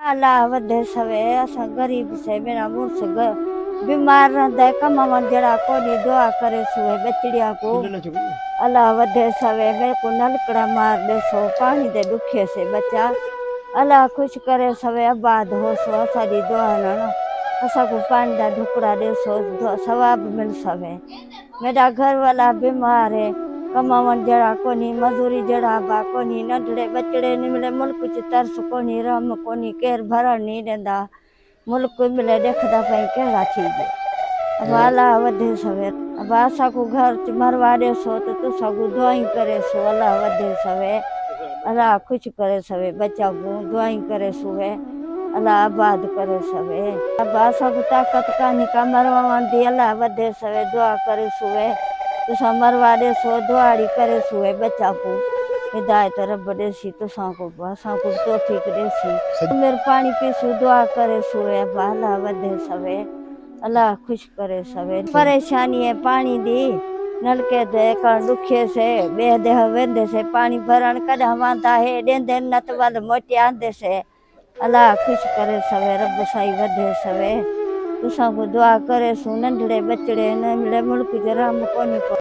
अल्लाह वधे सवे असा गरीब से मेरा मुर्स बीमार रहता कम जड़ा कोनी दुआ करे सुए बचड़िया को अल्लाह वधे सवे मेरे को नलकड़ा मार दे सो पानी दे दुखे से बचा अल्लाह खुश करे सवे आबाद हो सो सारी दुआ ना असा को पानी दा ढुकड़ा दे सो सवाब मिल सवे। मेरा घर वाला बीमार है कमावन जड़ा कोनी मजूरी जड़ा बा कोनी नंढड़े बचड़े नहीं मिले मुल्क च तरस कोनी रम कोनी केर भरण नहीं देंदा मुल्क मिले देखदा पई केड़ा चीज अब अल्लाह वधे सवे अब आसा को घर च मरवा दे सो तो तुसा को दुआई करे सो अल्लाह वधे सवे अल्लाह खुश करे सवे बच्चा को दुआई करे सुवे अल्लाह आबाद करे सवे अब आसा को ताकत कानी का मरवा दी अल्लाह वधे सवे दुआ करे सुवे तुसा मरवा दे सो दुआड़ी करे सुवे बच्चा को हिदायत रब देसी तुसा को तौफीक देसी मेरे पानी पीसू दुआ करे सुवे अल्लाह वधे सवे अल्लाह खुश करे सवे परेशानी है पानी दी नलके दे कर दुखे से बेदे वेंदे से पानी भरण कदा मांदा है देंदे नत वाल मोटे आंदे से अल्लाह खुश करे सवे रब साई वधे सवे तुसा को दुआ करे सु नंढड़े बचड़े न मिले मुल्क जराम कोनी को।